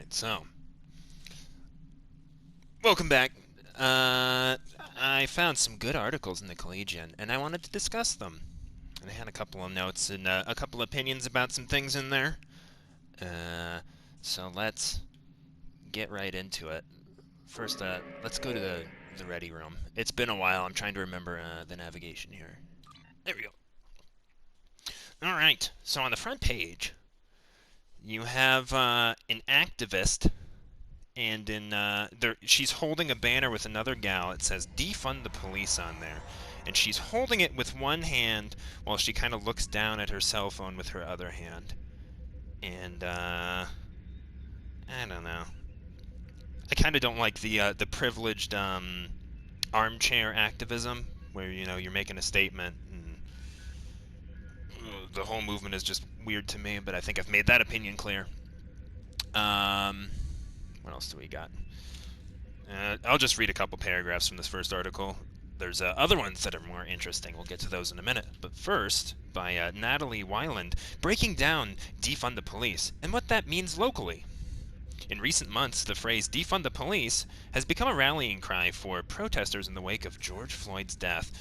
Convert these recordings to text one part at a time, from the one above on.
Alright, so, welcome back. I found some good articles in the Collegian, and I wanted to discuss them. And I had a couple of notes and a couple opinions about some things in there. Uh, so let's get right into it. First, let's go to the ready room. It's been a while. I'm trying to remember the navigation here. There we go. Alright, so on the front page, you have an activist, and she's holding a banner with another gal. It says "Defund the Police" on there, and she's holding it with one hand while she kind of looks down at her cell phone with her other hand. And I don't know. I kind of don't like the privileged armchair activism where you're making a statement and the whole movement is just weird to me. But I think I've made that opinion clear. What else do we got? I'll just read a couple paragraphs from this first article. There's other ones that are more interesting. We'll get to those in a minute. But first, by Natalie Weiland, breaking down Defund the Police and what that means locally. In recent months, the phrase "defund the police" has become a rallying cry for protesters in the wake of George Floyd's death.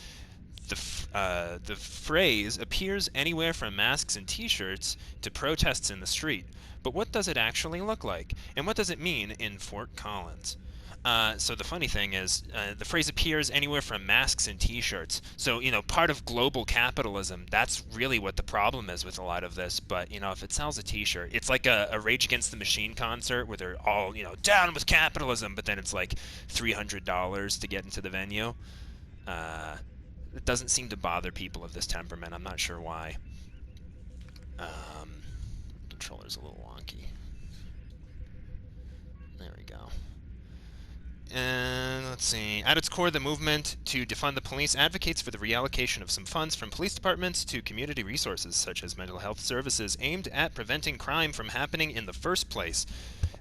The phrase appears anywhere from masks and t-shirts to protests in the street. But what does it actually look like? And what does it mean in Fort Collins? So the funny thing is, the phrase appears anywhere from masks and t-shirts. So, part of global capitalism, that's really what the problem is with a lot of this. But, if it sells a t-shirt, it's like a Rage Against the Machine concert where they're all, down with capitalism, but then it's like $300 to get into the venue. It doesn't seem to bother people of this temperament. I'm not sure why. Controller's a little wonky. There we go. And let's see. At its core, the movement to defund the police advocates for the reallocation of some funds from police departments to community resources, such as mental health services, aimed at preventing crime from happening in the first place.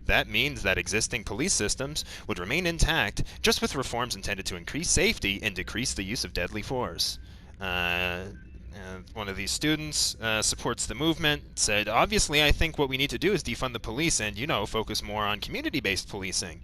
That means that existing police systems would remain intact, just with reforms intended to increase safety and decrease the use of deadly force. One of these students supports the movement, said, "Obviously, I think what we need to do is defund the police and, focus more on community-based policing.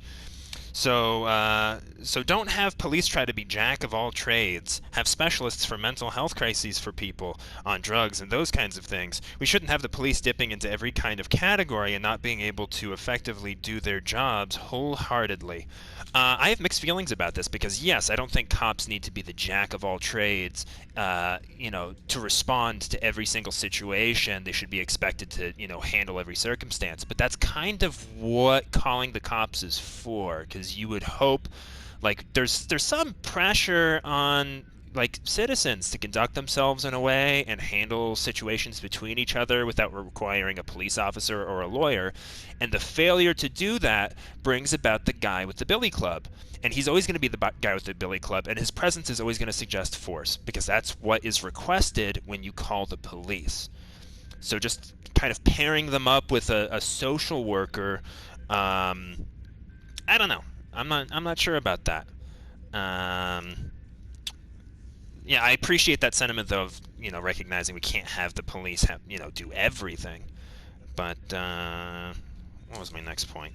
So don't have police try to be jack of all trades. Have specialists for mental health crises for people on drugs and those kinds of things. We shouldn't have the police dipping into every kind of category and not being able to effectively do their jobs wholeheartedly." I have mixed feelings about this because, yes, I don't think cops need to be the jack of all trades, to respond to every single situation. They should be expected to, handle every circumstance. But that's kind of what calling the cops is for, because you would hope, like, there's some pressure on, like, citizens to conduct themselves in a way and handle situations between each other without requiring a police officer or a lawyer. And the failure to do that brings about the guy with the billy club. And he's always going to be the guy with the billy club, and his presence is always going to suggest force, because that's what is requested when you call the police. So just kind of pairing them up with a social worker, I don't know. I'm not sure about that. Yeah, I appreciate that sentiment, though, of, recognizing we can't have the police do everything. But, what was my next point?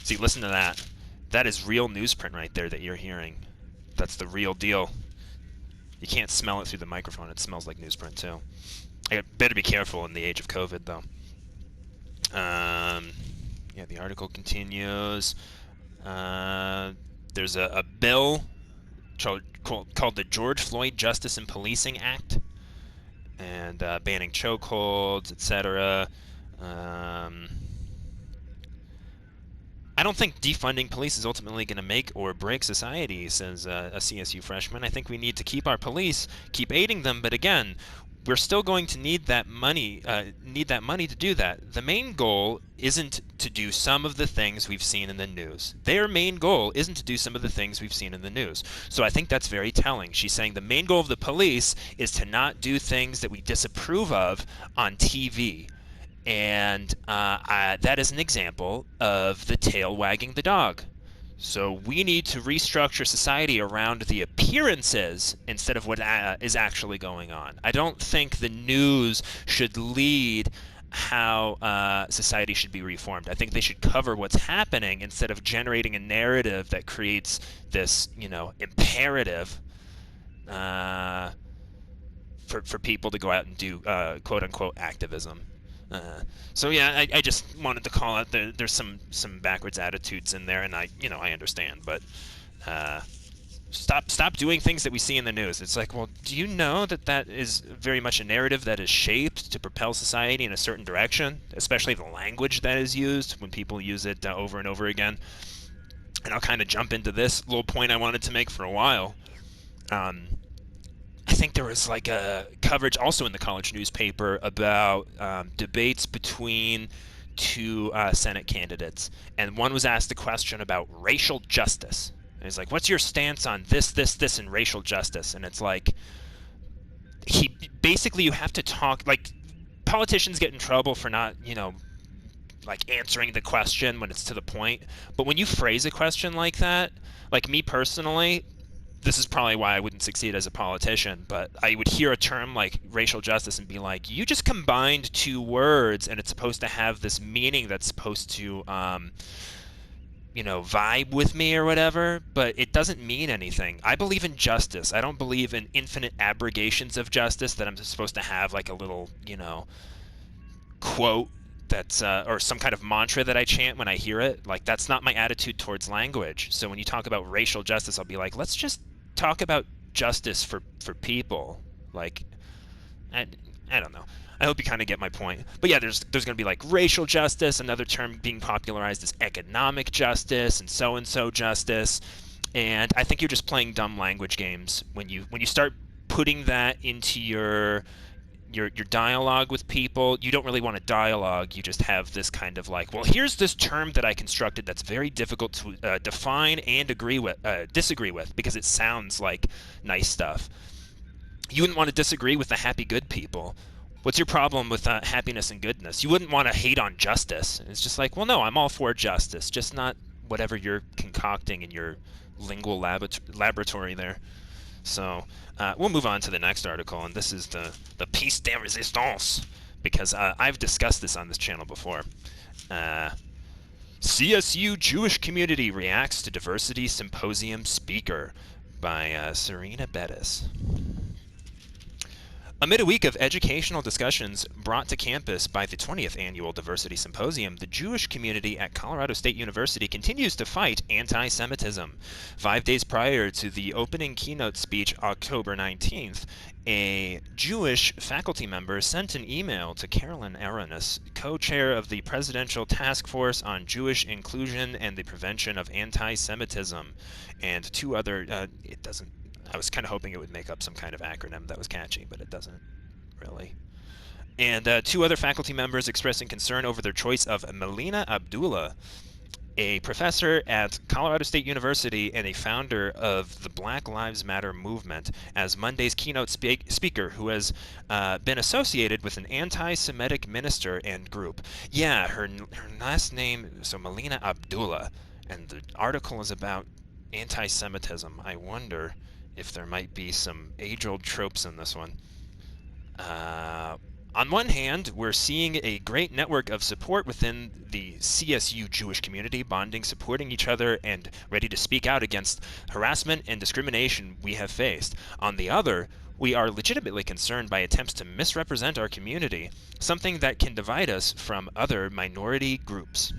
See, listen to that. That is real newsprint right there that you're hearing. That's the real deal. You can't smell it through the microphone. It smells like newsprint, too. I better be careful in the age of COVID, though. Yeah, the article continues. There's a bill called the George Floyd Justice and Policing Act, and banning chokeholds, etc. I don't think defunding police is ultimately going to make or break society, says a CSU freshman. I think we need to keep our police, keep aiding them, but again, we're still going to need that money to do that. The main goal isn't to do some of the things we've seen in the news. Their main goal isn't to do some of the things we've seen in the news. So I think that's very telling. She's saying the main goal of the police is to not do things that we disapprove of on TV. And that is an example of the tail wagging the dog. So we need to restructure society around the appearances instead of what is actually going on. I don't think the news should lead how society should be reformed. I think they should cover what's happening instead of generating a narrative that creates this, imperative uh, for people to go out and do quote unquote activism. So yeah, I just wanted to call out there's some backwards attitudes in there, and I understand, but uh, stop doing things that we see in the news. It's like, well, do you know that is very much a narrative that is shaped to propel society in a certain direction, especially the language that is used when people use it over and over again. And I'll kind of jump into this little point I wanted to make for a while. I think there was like a coverage also in the college newspaper about debates between two Senate candidates, and one was asked a question about racial justice. And he's like, "What's your stance on this, and racial justice?" And it's like, basically you have to talk like politicians get in trouble for not like answering the question when it's to the point. But when you phrase a question like that, like me personally, this is probably why I wouldn't succeed as a politician, but I would hear a term like racial justice and be like, you just combined two words and it's supposed to have this meaning that's supposed to, vibe with me or whatever, but it doesn't mean anything. I believe in justice. I don't believe in infinite abrogations of justice that I'm supposed to have like a little, quote that's or some kind of mantra that I chant when I hear it. Like, that's not my attitude towards language. So when you talk about racial justice, I'll be like, let's just talk about justice for people. Like, I don't know. I hope you kind of get my point. But yeah, there's going to be like racial justice. Another term being popularized is economic justice and so justice. And I think you're just playing dumb language games when you start putting that into your dialogue with people. You don't really want a dialogue. You just have this kind of like, well, here's this term that I constructed that's very difficult to define and disagree with, because it sounds like nice stuff. You wouldn't want to disagree with the happy good people. What's your problem with happiness and goodness? You wouldn't want to hate on justice. It's just like, well, no, I'm all for justice, just not whatever you're concocting in your lingual laboratory there. So we'll move on to the next article, and this is the piece de resistance, because I've discussed this on this channel before. CSU Jewish Community Reacts to Diversity Symposium Speaker by Serena Bettis. Amid a week of educational discussions brought to campus by the 20th Annual Diversity Symposium, the Jewish community at Colorado State University continues to fight anti-Semitism. 5 days prior to the opening keynote speech, October 19th, a Jewish faculty member sent an email to Carolyn Aronis, co-chair of the Presidential Task Force on Jewish Inclusion and the Prevention of Anti-Semitism, and two other, I was kind of hoping it would make up some kind of acronym that was catchy, but it doesn't really. And two other faculty members expressing concern over their choice of Melina Abdullah, a professor at Colorado State University and a founder of the Black Lives Matter movement, as Monday's keynote speaker, who has been associated with an anti-Semitic minister and group. Yeah, her last name, so Melina Abdullah, and the article is about anti-Semitism. I wonder if there might be some age-old tropes in this one. On one hand, we're seeing a great network of support within the CSU Jewish community, bonding, supporting each other, and ready to speak out against harassment and discrimination we have faced. On the other, we are legitimately concerned by attempts to misrepresent our community, something that can divide us from other minority groups.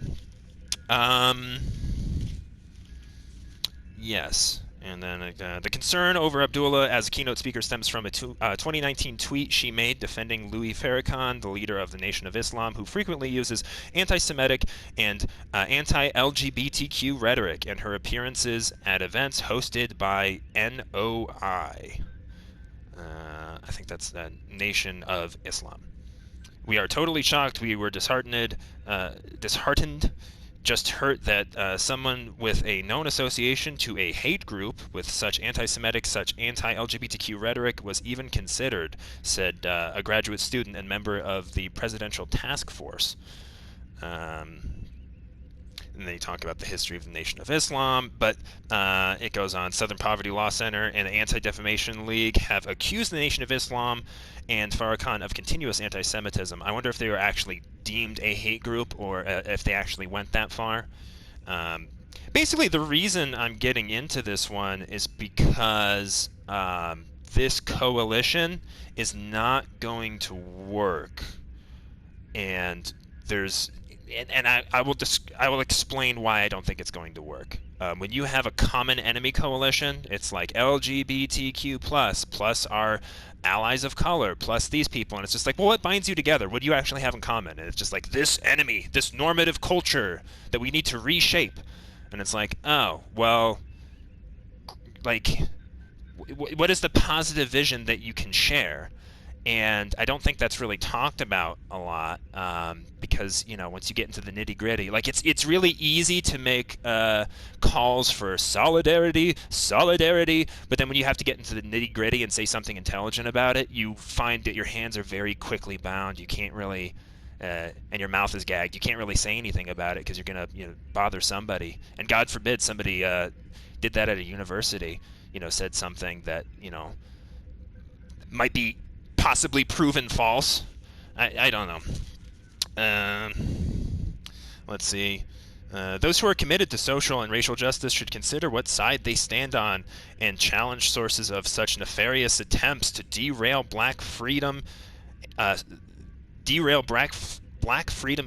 Yes. And then the concern over Abdullah as a keynote speaker stems from a 2019 tweet she made defending Louis Farrakhan, the leader of the Nation of Islam, who frequently uses anti-Semitic and anti-LGBTQ rhetoric in her appearances at events hosted by NOI. I think that's the Nation of Islam. We are totally shocked. We were disheartened, just hurt that someone with a known association to a hate group with such anti-Semitic, such anti-LGBTQ rhetoric was even considered, said a graduate student and member of the Presidential Task Force. and then you talk about the history of the Nation of Islam, but it goes on. Southern Poverty Law Center and the Anti-Defamation League have accused the Nation of Islam and Farrakhan of continuous anti-Semitism. I wonder if they were actually deemed a hate group, or if they actually went that far. Basically, the reason I'm getting into this one is because this coalition is not going to work, and I will explain why I don't think it's going to work. When you have a common enemy coalition, it's like LGBTQ plus our allies of color plus these people, and it's just like, well, what binds you together? What do you actually have in common? And it's just like this enemy, this normative culture that we need to reshape. And it's like, oh, well, like, what is the positive vision that you can share? And I don't think that's really talked about a lot, because, you know, once you get into the nitty-gritty, like, it's really easy to make calls for solidarity, but then when you have to get into the nitty-gritty and say something intelligent about it, you find that your hands are very quickly bound. You can't really... and your mouth is gagged. You can't really say anything about it because you're gonna, you know, bother somebody. And God forbid somebody did that at a university. You know, said something that, you know, might be possibly proven false. I don't know. Let's see. Those who are committed to social and racial justice should consider what side they stand on and challenge sources of such nefarious attempts to derail black freedom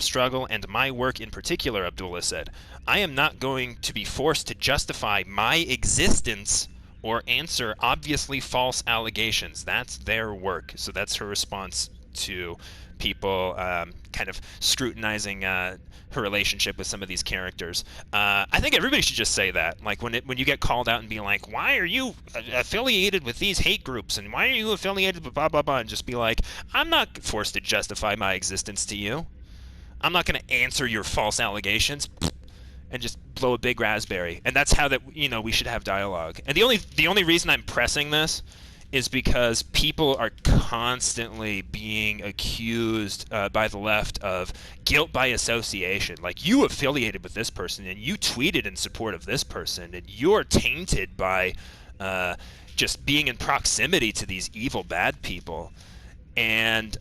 struggle and my work in particular, Abdullah said. I am not going to be forced to justify my existence or answer obviously false allegations. That's their work. So that's her response to people kind of scrutinizing her relationship with some of these characters. I think everybody should just say that. Like when you get called out and be like, why are you affiliated with these hate groups, and why are you affiliated with blah blah blah, and just be like, I'm not forced to justify my existence to you. I'm not going to answer your false allegations, and just blow a big raspberry. And that's how that, you know, we should have dialogue. And the only reason I'm pressing this is because people are constantly being accused by the left of guilt by association. Like, you affiliated with this person, and you tweeted in support of this person, and you're tainted by just being in proximity to these evil, bad people. And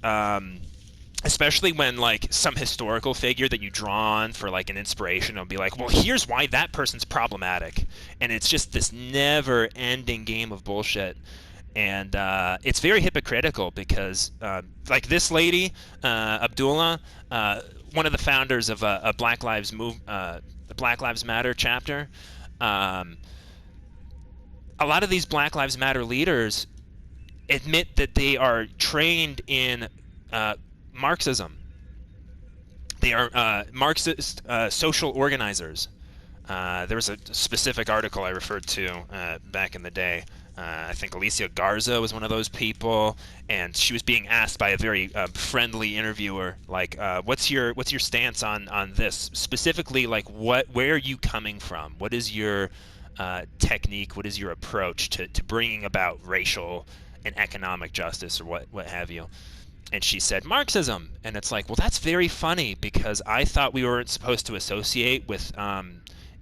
especially when, like, some historical figure that you draw on for, like, an inspiration will be like, well, here's why that person's problematic. And it's just this never-ending game of bullshit. And it's very hypocritical because, like, this lady, Abdullah, one of the founders of a Black Lives Matter chapter, a lot of these Black Lives Matter leaders admit that they are trained in Marxism. They are Marxist social organizers. There was a specific article I referred to back in the day. I think Alicia Garza was one of those people, and she was being asked by a very friendly interviewer, like, what's your stance on this specifically? Like, where are you coming from? What is your technique? What is your approach to bringing about racial and economic justice, or what have you? And she said Marxism, and it's like, well, that's very funny, because I thought we weren't supposed to associate with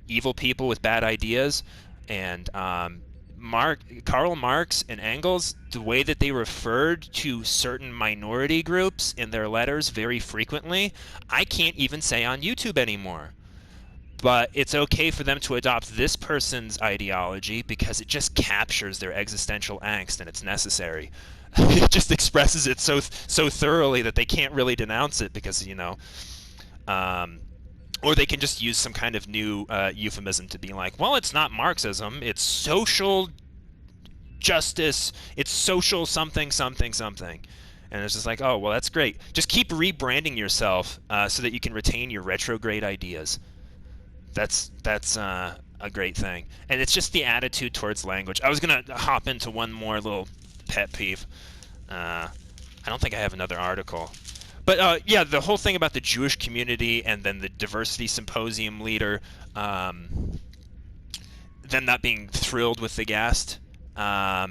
evil people with bad ideas. And Karl Marx and Engels, the way that they referred to certain minority groups in their letters very frequently, I can't even say on YouTube anymore. But it's okay for them to adopt this person's ideology because it just captures their existential angst, and it's necessary. It just expresses it so thoroughly that they can't really denounce it because, you know, or they can just use some kind of new euphemism to be like, well, it's not Marxism, it's social justice, it's social something, something, something. And it's just like, oh, well, that's great. Just keep rebranding yourself so that you can retain your retrograde ideas. That's a great thing. And it's just the attitude towards language. I was going to hop into one more little pet peeve. I don't think I have another article. But yeah, the whole thing about the Jewish community and then the diversity symposium leader, them not being thrilled with the guest. I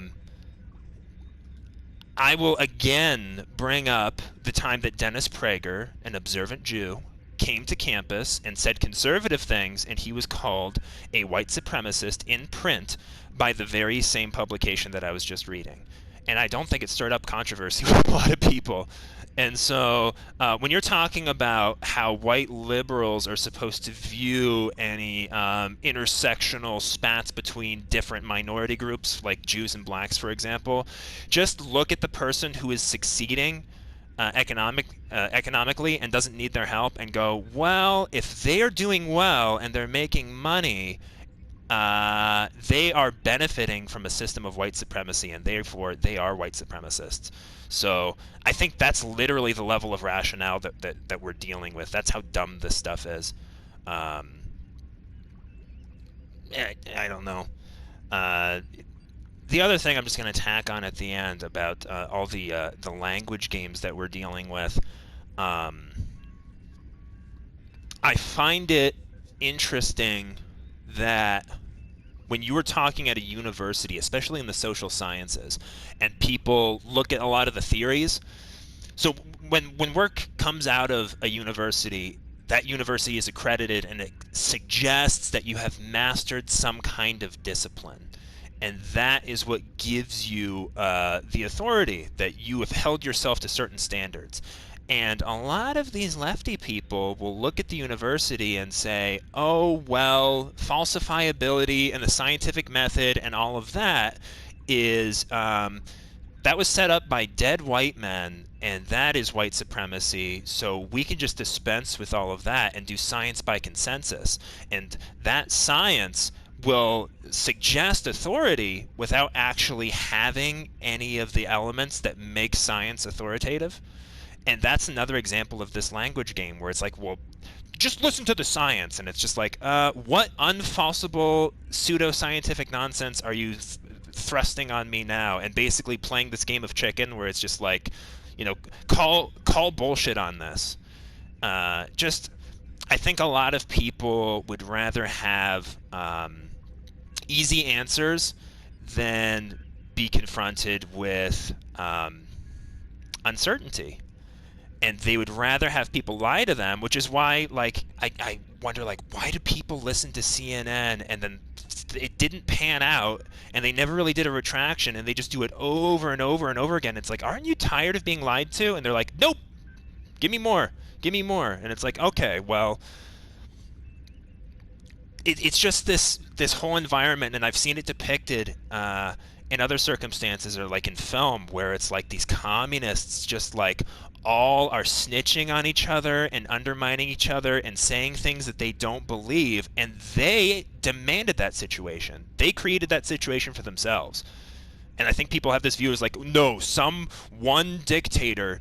will again bring up the time that Dennis Prager, an observant Jew, came to campus and said conservative things, and he was called a white supremacist in print by the very same publication that I was just reading. And I don't think it stirred up controversy with a lot of people. And so, when you're talking about how white liberals are supposed to view any intersectional spats between different minority groups, like Jews and blacks, for example, just look at the person who is succeeding economically and doesn't need their help and go, well, if they are doing well and they're making money, they are benefiting from a system of white supremacy, and therefore they are white supremacists. So I think that's literally the level of rationale that we're dealing with. That's how dumb this stuff is. I don't know. The other thing I'm just going to tack on at the end about all the language games that we're dealing with, I find it interesting that when you were talking at a university, especially in the social sciences, and people look at a lot of the theories, so when work comes out of a university, that university is accredited and it suggests that you have mastered some kind of discipline. And that is what gives you the authority, that you have held yourself to certain standards. And a lot of these lefty people will look at the university and say, oh, well, falsifiability and the scientific method and all of that is, that was set up by dead white men, and that is white supremacy, so we can just dispense with all of that and do science by consensus. And that science will suggest authority without actually having any of the elements that make science authoritative. And that's another example of this language game where it's like, well, just listen to the science. And it's just like, what unfalsifiable pseudoscientific nonsense are you thrusting on me now? And basically playing this game of chicken where it's just like, call bullshit on this. I think a lot of people would rather have easy answers than be confronted with uncertainty. And they would rather have people lie to them, which is why, I wonder, why do people listen to CNN and then it didn't pan out and they never really did a retraction and they just do it over and over and over again? It's like, aren't you tired of being lied to? And they're like, nope, give me more. And it's like, okay, well, it's just this whole environment, and I've seen it depicted in other circumstances, or like in film, where it's like these communists just all are snitching on each other and undermining each other and saying things that they don't believe, and they demanded that situation. They created that situation for themselves. And I think people have this view as like, no, some one dictator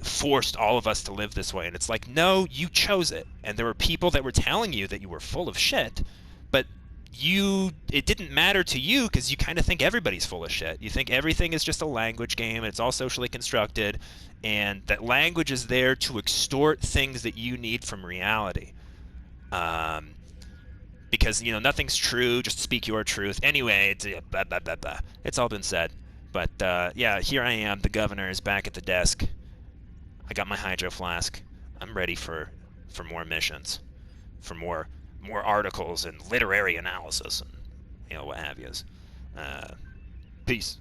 forced all of us to live this way. And it's like, no, you chose it. And there were people that were telling you that you were full of shit, but it didn't matter to you because you kind of think everybody's full of shit. You think everything is just a language game, and it's all socially constructed, and that language is there to extort things that you need from reality. Because, nothing's true, just speak your truth. Anyway, it's blah, blah, blah, blah. It's all been said. But, yeah, here I am. The governor is back at the desk. I got my hydro flask. I'm ready for more missions, for more articles and literary analysis and what have yous. Peace.